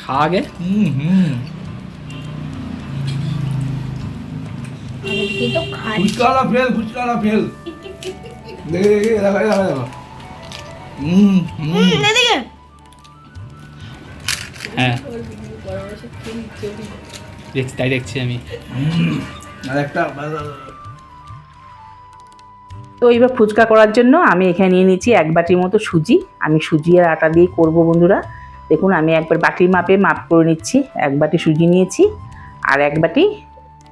খা আগে। ফুচকাওয়ালা fail, ফুচকাওয়ালা fail. দেখো দেখো দেখো। হ্যাঁ দেখছি, তাই দেখছি আমি। আর একটা তো এইবার ফুচকা করার জন্য আমি এখানে নিয়ে নিচ্ছি 1 বাটির মতো সুজি। আমি সুজি আর আটা দিয়ে করব বন্ধুরা। দেখুন আমি একবার বাটির মাপে মাপ করে নিচ্ছি। 1 বাটি সুজি নিয়েছি আর 1 বাটি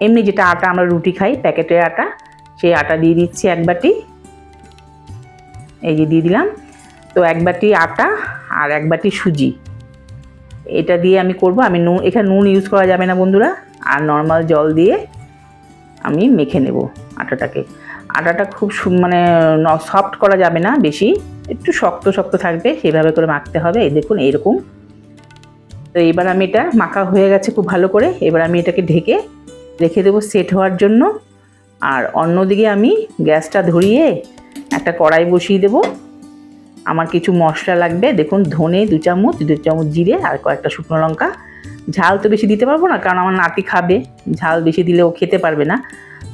এমনি যেটা আটা আমরা রুটি খাই প্যাকেটের আটা, সেই আটা দিয়ে দিচ্ছি 1 বাটি। এই যে দিয়ে দিলাম। তো 1 বাটি আটা আর 1 বাটি সুজি, এটা দিয়ে আমি করব। আমি এখানে নুন ইউজ করা যাবে না বন্ধুরা। আর নর্মাল জল দিয়ে আমি মেখে নেব আটাটাকে। আটাটা খুব মানে সফট করা যাবে না বেশি, একটু শক্ত শক্ত থাকবে, সেভাবে করে মাখতে হবে। এই দেখুন এইরকম। তো এবার আমি এটা মাখা হয়ে গেছে খুব ভালো করে। এবার আমি এটাকে ঢেকে রেখে দেবো সেট হওয়ার জন্য। আর অন্যদিকে আমি গ্যাসটা ধরিয়ে একটা কড়াই বসিয়ে দেবো। আমার কিছু মশলা লাগবে। দেখুন ধনে 2 চামচ, 2 চামচ জিরে আর কয়েকটা শুকনো লঙ্কা। ঝাল তো বেশি দিতে পারবো না, কারণ আমার নাতি খাবে, ঝাল বেশি দিলে ও খেতে পারবে না,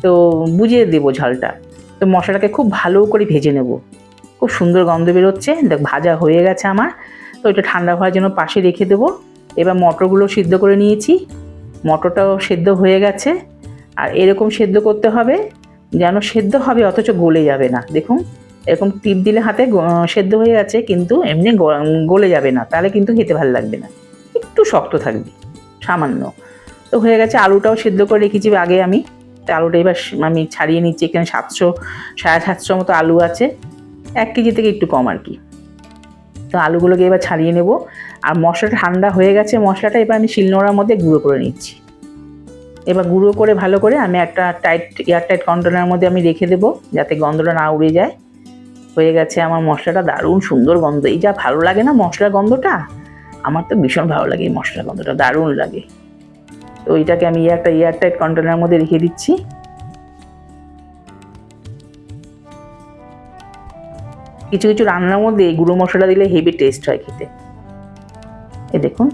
তো বুঝিয়ে দেবো ঝালটা। তো মশলাটাকে খুব ভালো করে ভেজে নেব। খুব সুন্দর গন্ধ বেরোচ্ছে, দেখ ভাজা হয়ে গেছে আমার। তো এটা ঠান্ডা হওয়ার জন্য পাশে রেখে দেবো। এবার মটরগুলো সিদ্ধ করে নিয়েছি, মটরটাও সেদ্ধ হয়ে গেছে। আর এরকম সেদ্ধ করতে হবে যেন সেদ্ধ হবে অথচ গলে যাবে না। দেখুন এরকম টিপ দিলে হাতে সেদ্ধ হয়ে গেছে, কিন্তু এমনি গলে যাবে না, তাহলে কিন্তু খেতে ভালো লাগবে না, একটু শক্ত থাকবে সামান্য। তো হয়ে গেছে। আলুটাও সেদ্ধ করে রেখেছি আগে আমি। তো আলুটা এবার আমি ছাড়িয়ে নিচ্ছি। এখানে 700 750 মতো আলু আছে, 1 কেজি থেকে একটু কম আর কি। তো আলুগুলোকে এবার ছাড়িয়ে নেব। আর মশলাটা ঠান্ডা হয়ে গেছে, মশলাটা এবার আমি শিলনোড়ার মধ্যে গুঁড়ো করে নিচ্ছি। এবার গুঁড়ো করে ভালো করে আমি একটা এয়ারটাইট কন্টেনারের মধ্যে আমি রেখে দেবো, যাতে গন্ধটা না উড়ে যায়। হয়ে গেছে আমার মশলাটা, দারুণ সুন্দর গন্ধ। এই যা ভালো লাগে না মশলার গন্ধটা, আমার তো ভীষণ ভালো লাগে এই মশলার গন্ধটা, দারুণ লাগে। তো এইটাকে আমি একটা এয়ারটাইট কন্টেনারের মধ্যে রেখে দিচ্ছি। কিছু কিছু রান্নার মধ্যে গুঁড়ো মশলা দিলে হেভি টেস্ট হয় খেতে। এই দেখুন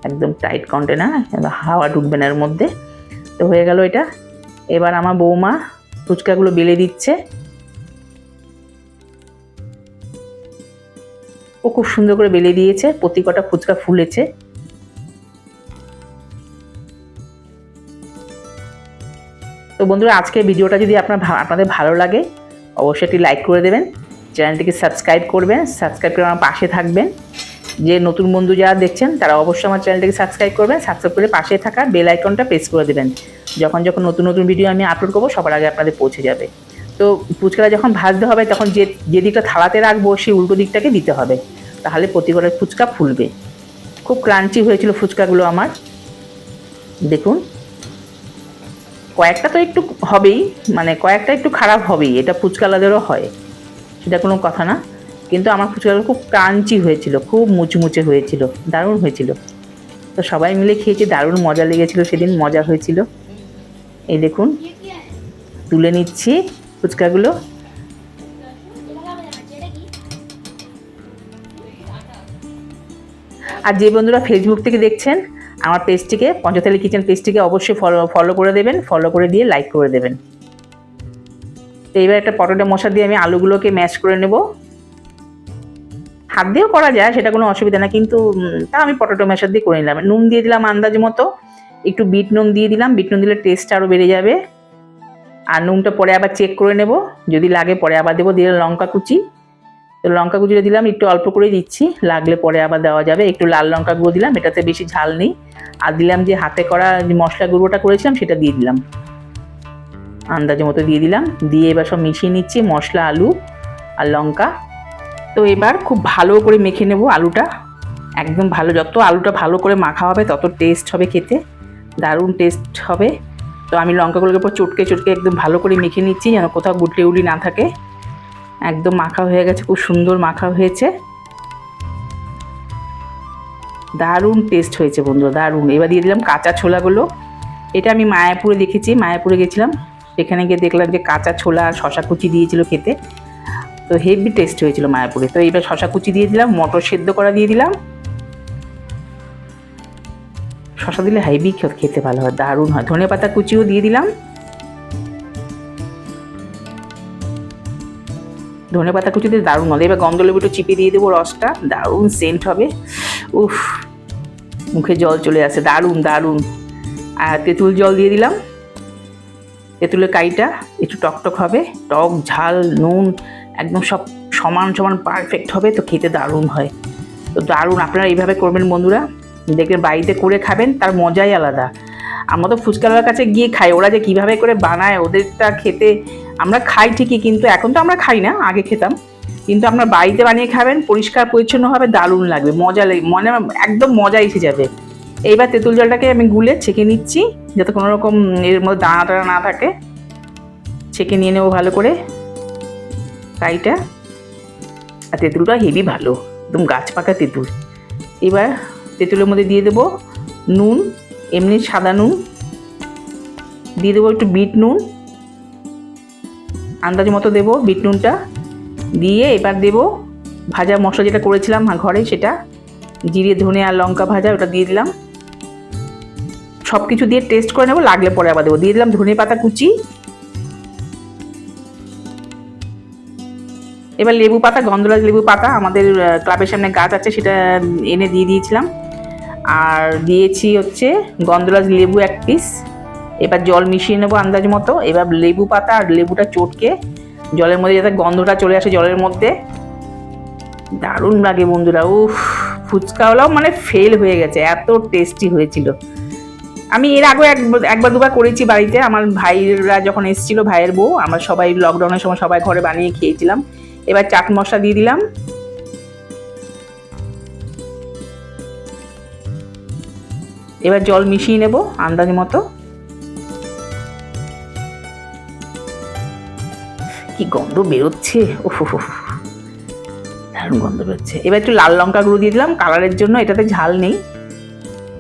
একদম টাইট কন্টেনার, হাওয়া ঢুকবে না এর মধ্যে। তো হয়ে গেল এটা। এবার আমার বৌমা ফুচকাগুলো বেলে দিচ্ছে। ও খুব সুন্দর করে বেলে দিয়েছে, প্রতি কটা ফুচকা ফুলেছে। তো বন্ধুরা আজকের ভিডিওটা যদি আপনাদের ভালো লাগে অবশ্যই একটি লাইক করে দেবেন, চ্যানেলটিকে সাবস্ক্রাইব করবেন, সাবস্ক্রাইব করে আমার পাশে থাকবেন। যে নতুন বন্ধু যারা দেখছেন তারা অবশ্যই আমার চ্যানেলটিকে সাবস্ক্রাইব করবেন, সাবস্ক্রাইব করে পাশে থাকা বেল আইকনটা প্রেস করে দেবেন। যখন যখন নতুন নতুন ভিডিও আমি আপলোড করবো সবার আগে আপনাদের পৌঁছে যাবে। তো ফুচকাটা যখন ভাজতে হবে তখন যে দিকটা থালাতে রাখবো সেই উল্টো দিকটাকে দিতে হবে, তাহলে প্রতি কটা ফুচকা ফুলবে। খুব ক্রাঞ্চি হয়েছিল ফুচকাগুলো আমার। দেখুন কয়েকটা তো একটু হবেই, মানে কয়েকটা একটু খারাপ হবেই, এটা ফুচকালাদেরও হয়, সেটা কোনো কথা না। কিন্তু আমার ফুচকাগুলো খুব ক্রাঞ্চি হয়েছিল, খুব মুচমুচে হয়েছিল, দারুণ হয়েছিল। তো সবাই মিলে খেয়েছি, দারুণ মজা লেগেছিল সেদিন, মজা হয়েছিল। এই দেখুন তুলে নিচ্ছি ফুচকাগুলো। আর যে বন্ধুরা ফেসবুক থেকে দেখছেন আমার পেজটিকে, পঞ্চতালি কিচেন পেজটিকে অবশ্যই ফলো করে দেবেন, ফলো করে দিয়ে লাইক করে দেবেন। তো এইবার একটা পটেটো মশলা দিয়ে আমি আলুগুলোকে ম্যাশ করে নেব। হাত দিয়েও করা যায়, সেটা কোনো অসুবিধা না, কিন্তু তা আমি পটেটো ম্যাশার দিয়ে করে নিলাম। নুন দিয়ে দিলাম আন্দাজ মতো, একটু বিট নুন দিয়ে দিলাম, বিট নুন দিলে টেস্ট আরও বেড়ে যাবে। আর নুনটা পরে আবার চেক করে নেব, যদি লাগে পরে আবার দেবো। দিয়ে লঙ্কা কুচি, তো লঙ্কা কুচিটা দিলাম, একটু অল্প করে দিচ্ছি, লাগলে পরে আবার দেওয়া যাবে। একটু লাল লঙ্কা গুঁড়ো দিলাম, এটাতে বেশি ঝাল নেই। আর দিলাম যে হাতে করা যে মশলা গুঁড়োটা করেছিলাম সেটা দিয়ে দিলাম, আন্দাজ মতো দিয়ে দিলাম। দিয়ে এবার সব মিশিয়ে নিচ্ছি মশলা, আলু আর লঙ্কা। তো এবার খুব ভালো করে মেখে নেব আলুটা, একদম ভালো। যত আলুটা ভালো করে মাখা হবে তত টেস্ট হবে খেতে, দারুণ টেস্ট হবে। তো আমি লঙ্কাগুলোকে পর চটকে চটকে একদম ভালো করে মেখে নিচ্ছি, যেন কোথাও গুটলি উলি না থাকে। একদম মাখা হয়ে গেছে, খুব সুন্দর মাখা হয়েছে, দারুণ টেস্ট হয়েছে বন্ধুরা, দারুণ। এবার দিয়ে দিলাম কাঁচা ছোলাগুলো। এটা আমি মায়াপুরে দেখেছি, মায়াপুরে গেছিলাম, সেখানে গিয়ে দেখলাম যে কাঁচা ছোলা আর শশা কুচি দিয়েছিল খেতে, তো হেভি টেস্ট হয়েছিল মায়াপুরে। তো এবার শশা কুচি দিয়ে দিলাম, মটর সেদ্ধ করা দিয়ে দিলাম। শসা দিলে হেভি খেতে ভালো হয়, দারুণ হয়। ধনেপাতা কুচিও দিয়ে দিলাম, ধনেপাতা কুচিতে দারুণ হবে। এবার গন্ধলেবুটা চিপে দিয়ে দেবো, রসটা দারুণ সেন্ট হবে। উফ, মুখে জল চলে আসে, দারুণ দারুণ। আর তেঁতুল জল দিয়ে দিলাম, তেঁতুলের কাইটা একটু টকটক হবে, টক ঝাল নুন একদম সব সমান সমান পারফেক্ট হবে, তো খেতে দারুণ হয়। তো দারুণ, আপনারা এইভাবে করবেন বন্ধুরা, দেখবেন বাড়িতে করে খাবেন, তার মজাই আলাদা। আমরা তো ফুচকাওয়ালার কাছে গিয়ে খাই, ওরা যে কীভাবে করে বানায় ওদেরটা খেতে আমরা খাই ঠিকই, কিন্তু এখন তো আমরা খাই না, আগে খেতাম। কিন্তু আপনার বাড়িতে বানিয়ে খাবেন, পরিষ্কার পরিচ্ছন্নভাবে, দারুণ লাগবে, মজা লাগে, মনে একদম মজা এসে যাবে। এইবার তেঁতুল জলটাকে আমি গুলে ছেঁকে নিচ্ছি, যাতে কোনো রকম এর মধ্যে দানা টানা না থাকে। ছেঁকে নিয়ে নেবো ভালো করে কাইটা। আর তেঁতুলটা হেভি ভালো, একদম গাছ পাকা তেঁতুল। এবার তেঁতুলের মধ্যে দিয়ে দেবো নুন, এমনি সাদা নুন দিয়ে দেবো, একটু বিট নুন আন্দাজ মতো দেবো, বিট নুনটা দিয়ে এবার দেবো ভাজা মশলা যেটা করেছিলাম ঘরে, সেটা জিরে ধনে আর লঙ্কা ভাজা, ওটা দিয়ে দিলাম। সব কিছু দিয়ে টেস্ট করে নেবো, লাগলে পরে আবার দেবো। দিয়ে দিলাম ধনে পাতা কুচি। এবার লেবু পাতা, গন্ধরাজ লেবু পাতা আমাদের ক্লাবের সামনে গাছ আছে, সেটা এনে দিয়ে দিয়েছিলাম। আর দিয়েছি হচ্ছে গন্ধরাজ লেবু 1 পিস। এবার জল মিশিয়ে নেবো আন্দাজ মতো। এবার লেবু পাতা আর লেবুটা চটকে জলের মধ্যে যাতে গন্ধটা চলে আসে জলের মধ্যে, দারুণ লাগে বন্ধুরা। উফ, ফুচকাওয়ালাও মানে ফেল হয়ে গেছে, এত টেস্টি হয়েছিল। আমি এর আগে একবার দুবার করেছি বাড়িতে, আমার ভাইরা যখন এসেছিলো, ভাইয়ের বউ, আমরা সবাই লকডাউনের সময় সবাই ঘরে বানিয়ে খেয়েছিলাম। এবার চাট মশলা দিয়ে দিলাম, এবার জল মিশিয়ে নেব আন্দাজ মতো। কি গন্ধ বেরোচ্ছে, উফ, দারুণ গন্ধ বেরোচ্ছে। এবার একটু লাল লঙ্কা গুঁড়ো দিয়ে দিলাম কালারের জন্য, এটাতে ঝাল নেই,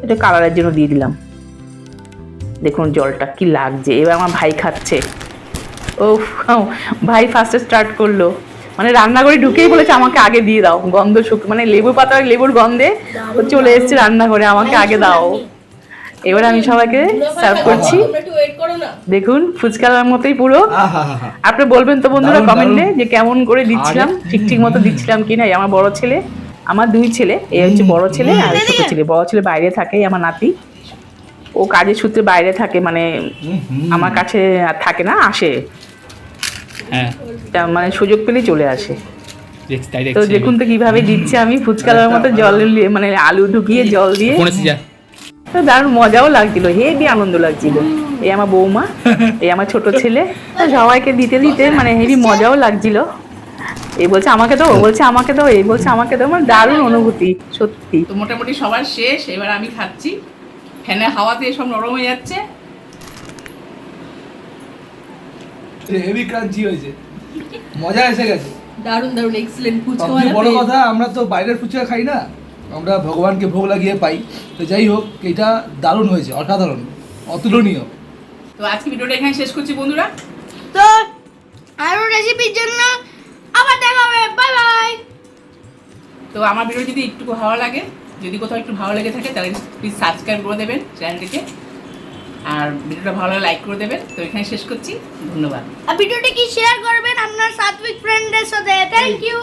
এটা কালারের জন্য দিয়ে দিলাম। দেখুন জলটা কি লাগছে। এবার আমার ভাই খাচ্ছে, ও ভাই ফার্স্টে স্টার্ট করলো, মানে রান্নাঘরে ঢুকেই বলেছে আমাকে আগে দিয়ে দাও, গন্ধ মানে লেবু পাতা লেবুর গন্ধে চলে এসছে রান্নাঘরে, আমাকে আগে দাও। এবার আমি সবাইকে সার্ভ করছি, দেখুন ফুচকার মতোই পুরো। আপনি বলবেন তো বন্ধুরা কমেন্টে যে কেমন করে দিচ্ছিলাম, ঠিক মতো দিচ্ছিলাম কিনা। আমার বড় ছেলে, আমার 2 ছেলে, এই হচ্ছে বড় ছেলে আর ছোট ছেলে। বড় ছেলে বাইরে থাকে, আমার নাতি, ও কাজের সূত্রে বাইরে থাকে, মানে আমার কাছে আর থাকে না, আসে, হ্যাঁ, মানে সুযোগ পেলেই চলে আসে। তো দেখছি দেখুন তো কিভাবে দিচ্ছে আমি ফুচকার মতো জল, মানে আলু ঢুকিয়ে জল দিয়ে, তো দারুণ মজাও লাগছিল, হেভি আনন্দ লাগছিল। এই আমার বৌমা, এই আমার ছোট ছেলে, সবাইকে দিতে দিতে মানে হেভি মজাও লাগছিল। এই বলছে আমাকে দাও, ও বলছে আমাকে দাও, এই বলছে আমাকে দাও, মানে দারুণ অনুভূতি সত্যি। তো মোটামুটি সবার শেষ, এবার আমি খাচ্ছি, ফ্যানের হাওয়াতে সব নরম হয়ে যাচ্ছে। হেভি ক্রাঞ্চি হয়েছে, মজা এসে গেছে, দারুণ দারুণ এক্সেলেন্ট ফুচকা। সবচেয়ে বড় কথা, আমরা তো বাইরের ফুচকা খাই না, আমরা ভগবানকে ভোগ লাগিয়ে পাই। তো যাই হোক, এটা দারুণ হয়েছে, অসাধারণ, অতুলনীয়। তো আজকে ভিডিওটা এখানে শেষ করছি বন্ধুরা। তো আরো রেসিপির জন্য আবার দেখা হবে, বাই বাই। তো আমার ভিডিও যদি একটু ভালো লাগে, যদি কোথাও একটু ভালো লেগে থাকে, তাহলে প্লিজ সাবস্ক্রাইব করে দেবেন চ্যানেলটিকে, আর ভিডিওটা ভালো লাগে লাইক করে দেবেন। তো এখানে শেষ করছি, ধন্যবাদ। আর ভিডিওটি কি শেয়ার করবেন আপনার সাত্বিক ফ্রেন্ডদের সাথে। Thank you.